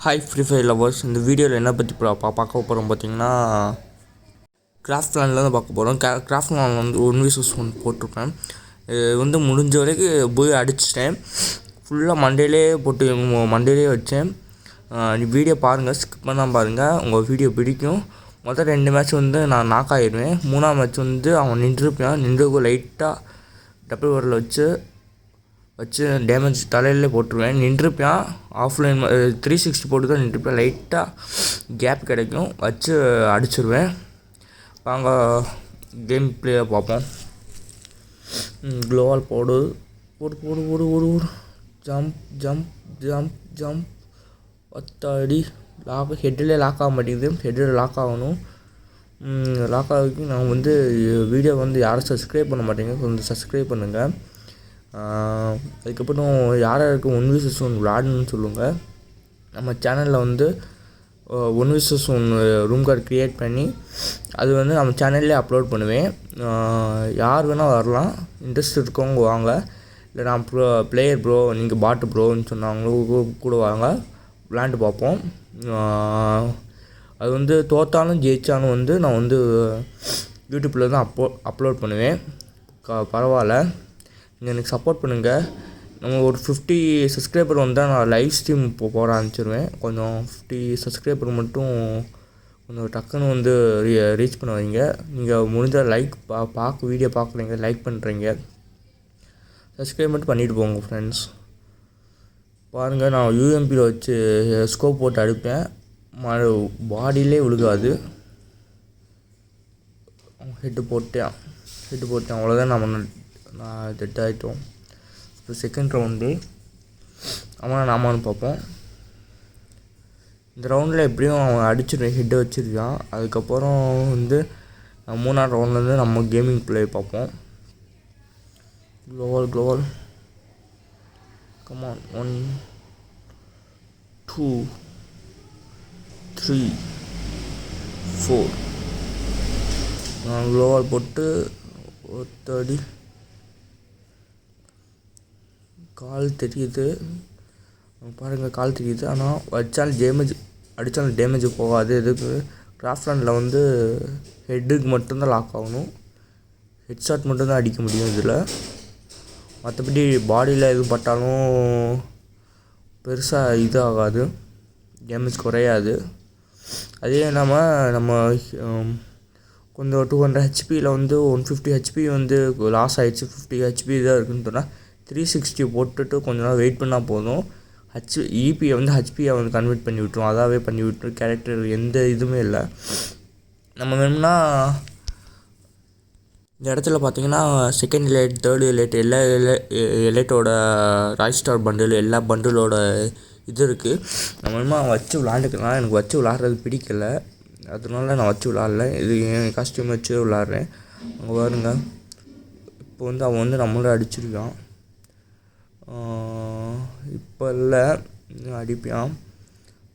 Hi free fire lovers. இந்த வீடியோவில் என்ன பற்றி பார்க்க போகிறோம் பார்த்தீங்கன்னா, கிராஃப்ட் லேண்டில் தான் பார்க்க போகிறோம். கிராஃப்ட் லேண்டில் வந்து 1v1 போட்டிருப்பேன். இது வந்து முடிஞ்ச வரைக்கும் போய் அடிச்சிட்டேன். ஃபுல்லாக மண்டேலே வச்சேன். வீடியோ பாருங்கள், ஸ்கிப் பண்ணாமல் பாருங்கள், உங்கள் வீடியோ பிடிக்கும். மொதல் 2 மேட்ச் வந்து நான் நாக் ஆகிடுவேன். 3ஆம் மேட்ச் வந்து அவன் நின்றுக்கும் லைட்டாக டபுள் வரல வச்சு டேமேஜ் தலையிலே போட்டுருவேன். நின்றுப்பான் ஆஃப்லைன் 360 போட்டு தான் நின்றுப்பேன். லைட்டாக கேப் கிடைக்கும், வச்சு அடிச்சிருவேன். வாங்க கேம் பிளேயை பார்ப்போம். க்ளோவால் போடு ஜம்ப் பத்தாடி ஹெட்டில் லாக் ஆக மாட்டேங்குது. ஹெட்டில் லாக் ஆகணும். லாக் ஆகி நான் வந்து வீடியோ வந்து யாரும் சப்ஸ்கிரைப் பண்ண மாட்டேங்க, கொஞ்சம் சப்ஸ்கிரைப் பண்ணுங்கள். அதுக்கப்புறம் யாருக்கு 1v1 விளாடணும்னு சொல்லுங்கள். நம்ம சேனலில் வந்து 1v1 ரூம் கார்டு க்ரியேட் பண்ணி அது வந்து நம்ம சேனல்லே அப்லோட் பண்ணுவேன். யார் வேணால் வரலாம், இன்ட்ரெஸ்ட் இருக்கவங்க வாங்க. இல்லை நான் பிளேயர் ப்ரோ, நீங்கள் பாட்டு ப்ரோன்னு சொன்னாங்களும் கூட வாங்க, விளாண்டு பார்ப்போம். அது வந்து தோற்றாலும் ஜெயித்தாலும் வந்து நான் வந்து யூடியூப்பில் தான் அப்லோட் பண்ணுவேன். பரவாயில்ல, நீங்கள் எனக்கு சப்போர்ட் பண்ணுங்கள். நம்ம ஒரு 50 சப்ஸ்கிரைபர் வந்தால் நான் லைவ் ஸ்ட்ரீம் போட ஆரம்பிச்சிருவேன். கொஞ்சம் 50 சப்ஸ்கிரைபர் மட்டும் கொஞ்சம் டக்குன்னு வந்து ரீச் பண்ண வைங்க. நீங்கள் முடிஞ்ச லைக் வீடியோ பார்க்குறீங்க, லைக் பண்ணுறீங்க, சப்ஸ்கிரைப் மட்டும் பண்ணிவிட்டு போங்க ஃப்ரெண்ட்ஸ். பாருங்கள், நான் யூஎம்பியில் வச்சு ஸ்கோப் போட்டு அடிப்பேன். பாடியிலே விழுகாது. ஹெட்டு போட்டேன் அவ்வளோதான். நான் டெட் ஆகிட்டோம். இப்போ செகண்ட் ரவுண்டு நாமான்னு பார்ப்போம். இந்த ரவுண்டில் எப்படியும் அவன் அடிச்சிருவேன், ஹெட்டை வச்சுருக்கான். அதுக்கப்புறம் வந்து 3ஆம் ரவுண்ட்லேருந்து நம்ம கேமிங் பிளே பார்ப்போம். க்ளோவல் கமான் 1 2 3 4. நான் க்ளோவல் போட்டு ஒத்தடி கால் தெரியுது பாருங்கள், கால் தெரியுது. ஆனால் அடித்தாலும் டேமேஜ் போகாது. இதுக்கு கிராஃப்ட் லேண்டில் வந்து ஹெட்டுக்கு மட்டும்தான் லாக் ஆகணும். ஹெட் ஷாட் மட்டும்தான் அடிக்க முடியும் இதில். மற்றபடி பாடியில் எதுவும் பட்டாலும் பெருசாக இதாகாது, டேமேஜ் குறையாது. அதே இல்லாமல் நம்ம கொஞ்சம் 200 ஹெச்பியில் வந்து 150 ஹெச்பி வந்து லாஸ் ஆகிடுச்சு, 50 ஹெச்பி தான் இருக்குன்னு சொன்னால் 360 போட்டுட்டு கொஞ்ச நாள் வெயிட் பண்ணால் போதும். இபியை வந்து ஹெச்பியை வந்து கன்வெர்ட் பண்ணி விட்டுரும், அதாவே பண்ணி விட்டுரும். கேரக்டர் எந்த இதுவுமே இல்லை. நம்ம வேணும்னா இந்த இடத்துல பார்த்தீங்கன்னா செகண்ட் எலைட், தேர்ட் எலைட், எல்லா எலைட்டோட ராய் ஸ்டார் பண்டில், எல்லா பண்டிலோட இது இருக்குது. நம்ம வேணுமா வச்சு விளாண்டுக்கலாம். எனக்கு வச்சு விளாட்றது பிடிக்கலை, அதனால நான் வச்சு விளாட்ல. இது என் காஸ்டியூம் வச்சு விளாட்றேன். அங்கே பாருங்க, இப்போ வந்து அவன் வந்து நம்மளோட அடிச்சிருக்கான். இப்போ இல்லை, அடிப்பான்,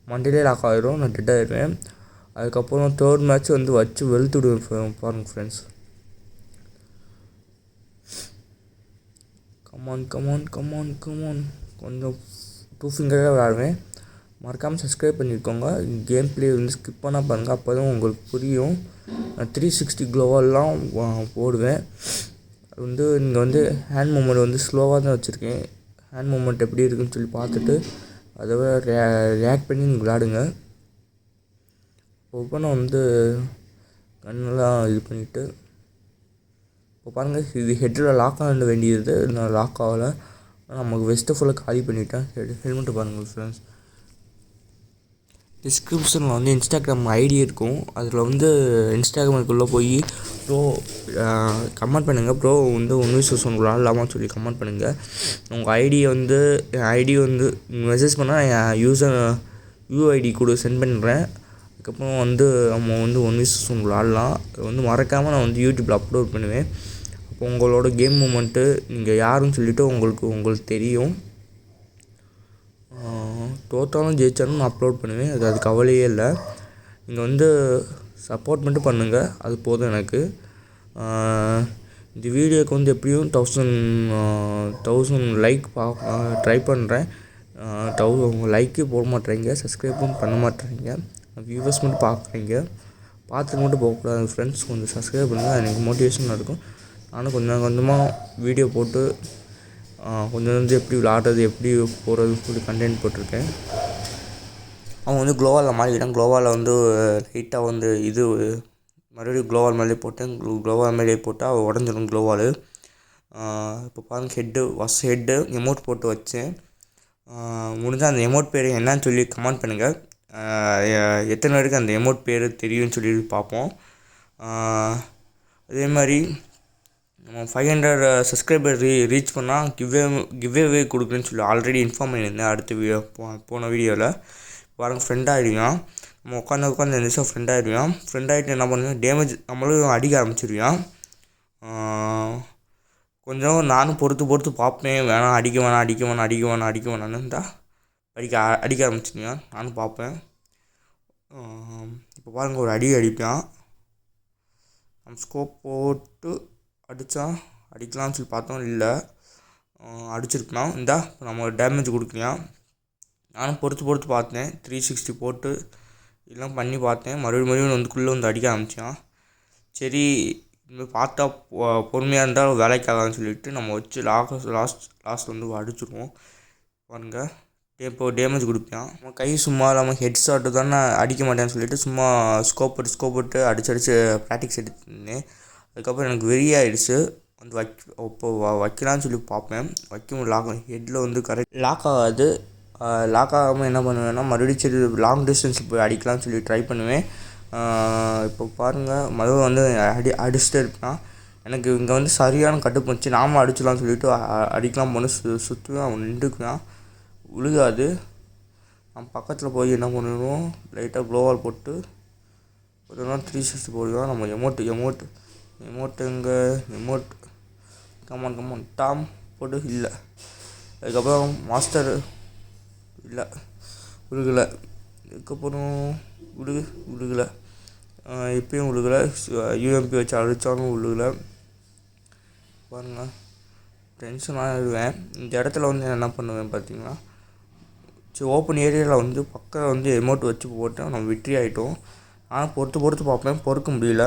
மண்டேலே லாக் ஆகிடும், நான் டெட் ஆகிடுவேன். அதுக்கப்புறம் தேர்ட் மேட்ச் வந்து வச்சு வெளுத்துடுவேன். பாருங்கள் ஃப்ரெண்ட்ஸ், கமான் கொஞ்சம் 2 ஃபிங்கராக விளாடுவேன். மறக்காமல் சப்ஸ்கிரைப் பண்ணியிருக்கோங்க. கேம் பிளே வந்து ஸ்கிப் பண்ணால் பாருங்கள், அப்போ தான் உங்களுக்கு புரியும். நான் 360 க்ளோவெல்லாம் போடுவேன். அது வந்து நீங்கள் வந்து ஹேண்ட் மூமெண்ட் வந்து ஸ்லோவாக தான் வச்சுருக்கேன். ஹேண்ட் மூமெண்ட் எப்படி இருக்குன்னு சொல்லி பார்த்துட்டு அதை ரியாக்ட் பண்ணி நீங்கள் விளாடுங்க. ஒவ்வொன்றும் வந்து கண்ணெல்லாம் இது பண்ணிவிட்டு இப்போ பாருங்கள், இது ஹெட்டில் லாக் ஆக வேண்டியது, நான் லாக் ஆகலை. நமக்கு வெஸ்ட்டு ஃபுல்லாக காலி பண்ணிவிட்டேன். ஹெல்மெட்டு பாருங்கள் ஃப்ரெண்ட்ஸ். டிஸ்கிரிப்ஷனில் வந்து இன்ஸ்டாகிராம் ஐடி இருக்கும். அதில் வந்து இன்ஸ்டாகிராமுக்குள்ளே போய் ப்ரோ கமெண்ட் பண்ணுங்கள். ப்ரோ வந்து 1v1 விளாட்லாமான்னு சொல்லி கமெண்ட் பண்ணுங்கள். உங்கள் ஐடி வந்து மெசேஜ் பண்ணால் என் யூஐடி கூட சென்ட் பண்ணுறேன். அதுக்கப்புறம் வந்து நம்ம வந்து 1v1 விளாட்லாம். அது வந்து மறக்காமல் நான் வந்து யூடியூப்பில் அப்லோட் பண்ணுவேன். அப்போ உங்களோட கேம் மூமெண்ட்டு நீங்கள் யாருன்னு சொல்லிவிட்டு உங்களுக்கு தெரியும். தோற்றாலும் ஜெயிச்சாலும் நான் அப்லோட் பண்ணுவேன், அது கவலையே இல்லை. நீங்கள் வந்து சப்போர்ட் மட்டும் பண்ணுங்கள், அது போதும் எனக்கு. இந்த வீடியோக்கு வந்து எப்படியும் 1000 லைக் ட்ரை பண்ணுறேன். அவங்க லைக்கே போட மாட்டேறீங்க, சப்ஸ்கிரைபும் பண்ண மாட்டேறீங்க. வியூவர்ஸ் மட்டும் பார்க்குறீங்க, பார்த்துட்டு மட்டும் போகக்கூடாது. ஃப்ரெண்ட்ஸ் கொஞ்சம் சப்ஸ்கிரைப் பண்ணுங்கள், எனக்கு மோட்டிவேஷனாக இருக்கும். நானும் கொஞ்சம் கொஞ்சமாக வீடியோ போட்டு கொஞ்சம் வந்து எப்படி விளாடுறது எப்படி போகிறதுன்னு சொல்லி கண்டென்ட் போட்டிருக்கேன். அவன் வந்து க்ளோவாலில் மாறிக்கிட்டான். க்ளோவாலில் வந்து லைட்டாக வந்து இது மறுபடியும் க்ளோவால் மேலே போட்டேன். க்ளோவால் மேலே போட்டால் அவள் உடஞ்சிடும் க்ளோவால். இப்போ பாருங்கள் ஹெட்டு எமோட் போட்டு வச்சேன். முடிஞ்சால் அந்த எமோட் பேர் என்னன்னு சொல்லி கமெண்ட் பண்ணுங்கள். எத்தனை பேருக்கு அந்த எமோட் பேர் தெரியும்னு சொல்லி பார்ப்போம். அதே மாதிரி நம்ம 500 சப்ஸ்கிரைபர் ரீச் பண்ணால் கிவ்வே கொடுக்குறேன்னு சொல்லி ஆல்ரெடி இன்ஃபார்ம் பண்ணியிருந்தேன் அடுத்த போன வீடியோவில். பாருங்கள் ஃப்ரெண்ட் ஆகிடுவான். நம்ம உட்காந்து நிமிஷம் ஃப்ரெண்ட் ஆகிட்டு என்ன பண்ணுவேன், டேமேஜ் நம்மளும் அடிக்க ஆரம்பிச்சிருவான். கொஞ்சம் நானும் பொறுத்து பார்ப்பேன், அடிக்க வேணான்னு தான் அடிக்க ஆரம்பிச்சிருவான். நானும் பார்ப்பேன். இப்போ பாருங்கள், ஒரு அடிப்பான். நம்ம ஸ்கோப் போட்டு அடிக்கலாம்னு சொல்லி பார்த்தோம், இல்லை அடிச்சிருக்கலாம். நம்ம டேமேஜ் கொடுக்கலாம். நானும் பொறுத்து பார்த்தேன், 360 போட்டு இதெல்லாம் பண்ணி பார்த்தேன். மறுபடியும் வந்து அடிக்க ஆரம்பித்தான். சரி, இனிமேல் பார்த்தா பொறுமையாக இருந்தால் வேலைக்காகாதுன்னு சொல்லிவிட்டு நம்ம வச்சு லாஸ்ட் வந்து அடிச்சிடுவோம். பாருங்கள், இப்போ டேமேஜ் கொடுப்பான். நம்ம கை சும்மா இல்லாமல் ஹெட் ஷாட்டு தானே அடிக்க மாட்டேன்னு சொல்லிவிட்டு சும்மா ஸ்கோப் போட்டு அடிச்சு ப்ராக்டிக்ஸ் எடுத்துருந்தேன். அதுக்கப்புறம் எனக்கு வெறியாகிடுச்சு. வந்து வைக்கலான்னு சொல்லி பார்ப்பேன், வைக்க ஹெட்டில் வந்து கரெக்ட் லாக் ஆகாது. லாக் ஆகாமல் என்ன பண்ணுவேன்னா மறுபடியும் சரி லாங் டிஸ்டன்ஸ் போய் அடிக்கலாம்னு சொல்லி ட்ரை பண்ணுவேன். இப்போ பாருங்கள், மறுபடியும் வந்து அடிச்சுட்டே இருப்பான். எனக்கு இங்கே வந்து சரியான கட்டுப்போச்சு. நாம அடிச்சிடலாம்னு சொல்லிட்டு அடிக்கலாம் போன சுற்றுவேன். அவன் நின்றுக்குவான், விழுகாது. நம்ம பக்கத்தில் போய் என்ன பண்ணுவோம், லைட்டாக க்ளோவால் போட்டு ஒரு 360 போடுவோம். நம்ம எமோட் கமான் டாம் போட்டு இல்லை. அதுக்கப்புறம் மாஸ்டர் இல்லை, விழுகலை. இதுக்கப்புறம் விழுகலை, இப்பயும் விழுகலை. யூஎம்பி வச்சு அடித்தாலும் விழுகலை. பாருங்கள், டென்ஷன் ஆகிடுவேன். இந்த இடத்துல வந்து என்ன பண்ணுவேன் பார்த்தீங்கன்னா, சரி ஓப்பன் ஏரியாவில் வந்து பக்கம் வந்து எமோட் வச்சு போட்டேன். நம்ம விட்ரி ஆகிட்டோம். ஆனால் பொறுத்து பார்ப்பேன், பொறுக்க முடியல.